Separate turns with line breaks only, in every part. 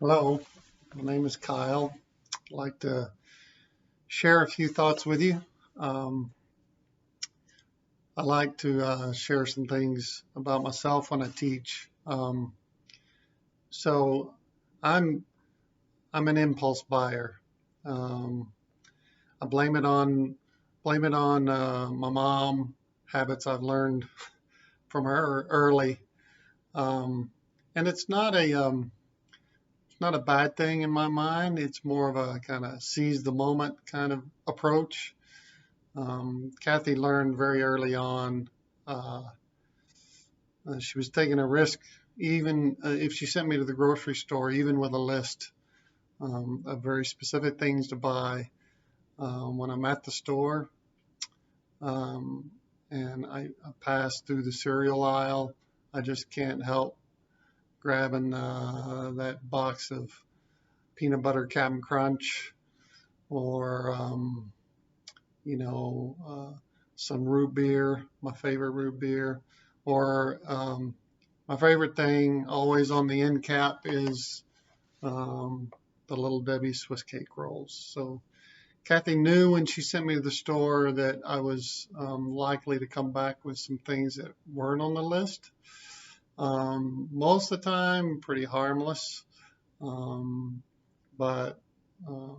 Hello, my name is Kyle. I'd like to share a few thoughts with you. Um, I like to share some things about myself when I teach. So I'm I'm an impulse buyer. Um, I blame it on my mom, habits I've learned from her early, um, and it's not a bad thing in my mind. It's more of a kind of seize the moment kind of approach. Kathy learned very early on. Uh, she was taking a risk, even if she sent me to the grocery store, even with a list of very specific things to buy. When I'm at the store um, and I pass through the cereal aisle, I just can't help grabbing that box of peanut butter Cap'n Crunch or, some root beer, my favorite root beer, or my favorite thing always on the end cap is um, the Little Debbie Swiss cake rolls. So Kathy knew when she sent me to the store that I was likely to come back with some things that weren't on the list. Most of the time, pretty harmless, um, but uh,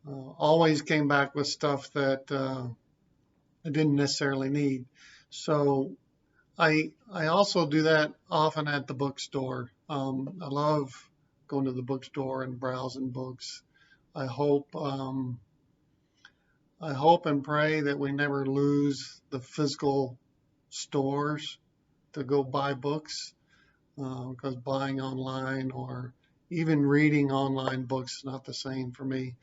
always came back with stuff that I didn't necessarily need. So I also do that often at the bookstore. I love going to the bookstore and browsing books. I hope I hope and pray that we never lose the physical stores to go buy books, because buying online or even reading online books is not the same for me.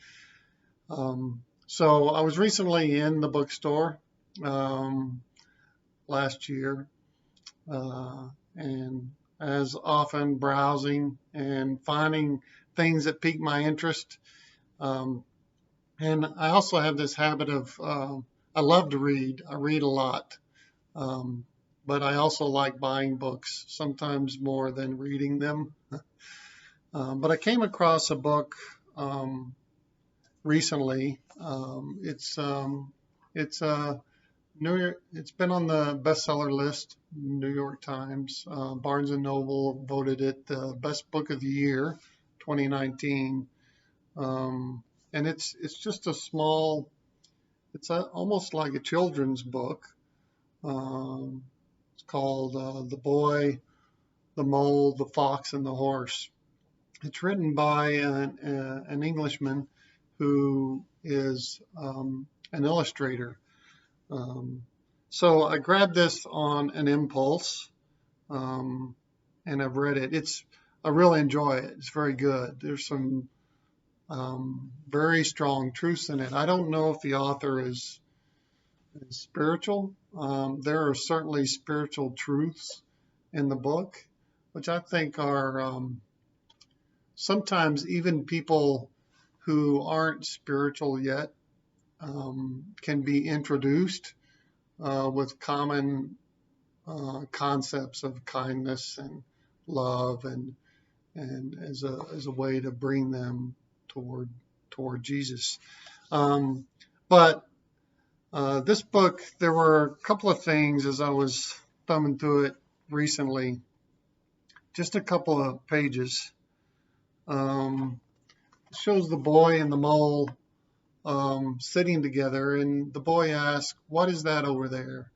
So I was recently in the bookstore um, last year, uh, and as often browsing and finding things that pique my interest. Um, and I also have this habit of I love to read. I read a lot, um, but I also like buying books, sometimes more than reading them. But I came across a book recently. It's New York. It's been on the bestseller list, New York Times. Barnes and Noble voted it the best book of the year, 2019. Um, and it's just a small. Almost like a children's book. Um, it's called "The Boy, the Mole, the Fox, and the Horse." It's written by an Englishman who is an illustrator. Um, so I grabbed this on an impulse, um, and I've read it. I really enjoy it. It's very good. There's some very strong truths in it. I don't know if the author is spiritual. There are certainly spiritual truths in the book, which I think are sometimes even people who aren't spiritual yet can be introduced with common concepts of kindness and love and as a way to bring them toward Jesus. Um, but this book, there were a couple of things as I was thumbing through it recently, just a couple of pages. Um, shows the boy and the mole sitting together, and the boy asks, "What is that over there?"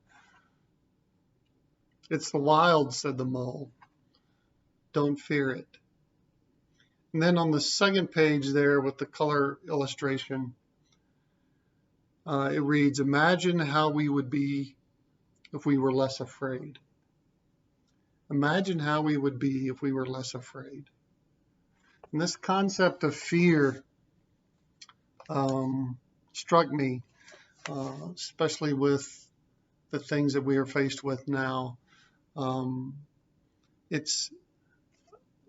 "It's the wild," said the mole. "Don't fear it." And then on the second page there with the color illustration, it reads, "Imagine how we would be if we were less afraid." Imagine how we would be if we were less afraid. And this concept of fear um, struck me, especially with the things that we are faced with now. Um, it's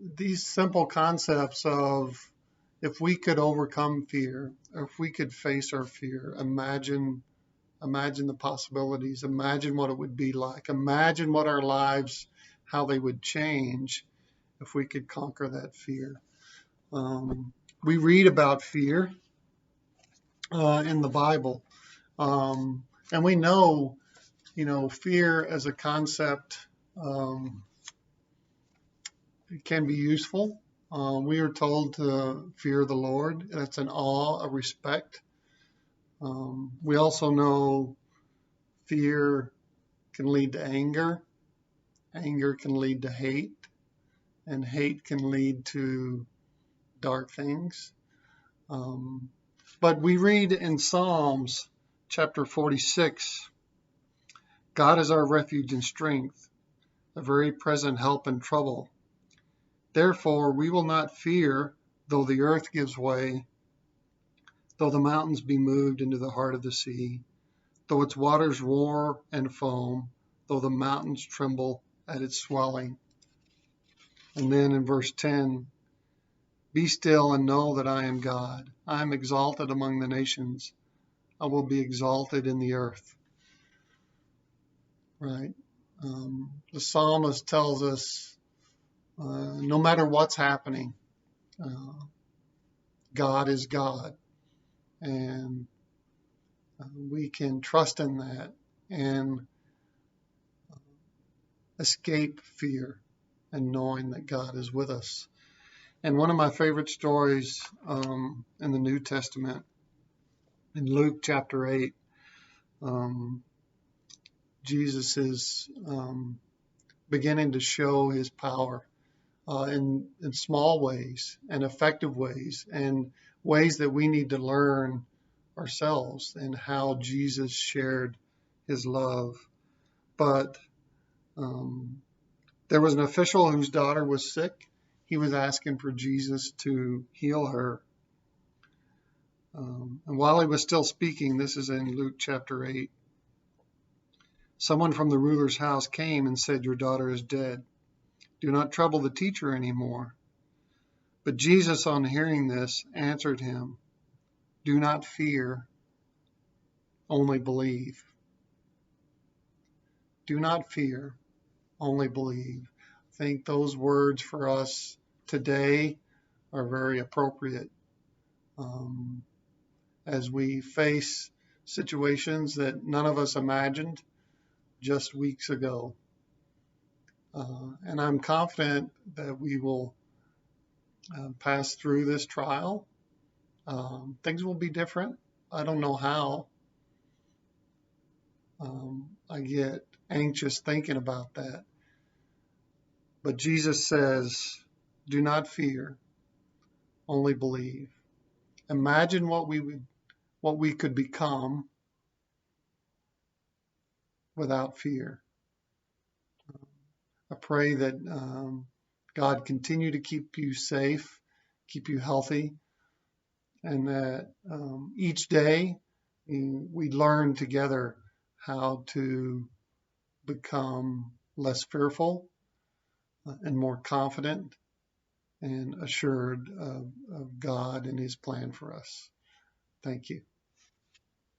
these simple concepts of if we could overcome fear, or if we could face our fear, imagine the possibilities, imagine what it would be like, imagine what our lives, how they would change if we could conquer that fear. We read about fear in the Bible, and we know, fear as a concept, it can be useful. We are told to fear the Lord. That's an awe, a respect. We also know fear can lead to anger. Anger can lead to hate, and hate can lead to dark things. But we read in Psalms chapter 46, God is our refuge and strength, a very present help in trouble. Therefore we will not fear, though the earth gives way, though the mountains be moved into the heart of the sea, though its waters roar and foam, though the mountains tremble at its swelling. And then in verse 10, be still and know that I am God. I am exalted among the nations. I will be exalted in the earth. Right? The psalmist tells us, no matter what's happening, God is God. And we can trust in that and escape fear and knowing that God is with us. And one of my favorite stories in the New Testament, in Luke chapter 8, Jesus is beginning to show his power in small ways and effective ways, and ways that we need to learn ourselves, and how Jesus shared his love. But there was an official whose daughter was sick. He was asking for Jesus to heal her. And while he was still speaking, this is in Luke chapter 8, someone from the ruler's house came and said, your daughter is dead. Do not trouble the teacher anymore. But Jesus, on hearing this, answered him, do not fear, only believe. Do not fear, only believe. I think those words for us today are very appropriate as we face situations that none of us imagined just weeks ago. And I'm confident that we will pass through this trial. Things will be different. I don't know how. I get anxious thinking about that. But Jesus says, do not fear, only believe. Imagine what we could become without fear. I pray that God continue to keep you safe, keep you healthy, and that each day we learn together how to become less fearful and more confident and assured of God and his plan for us. Thank you.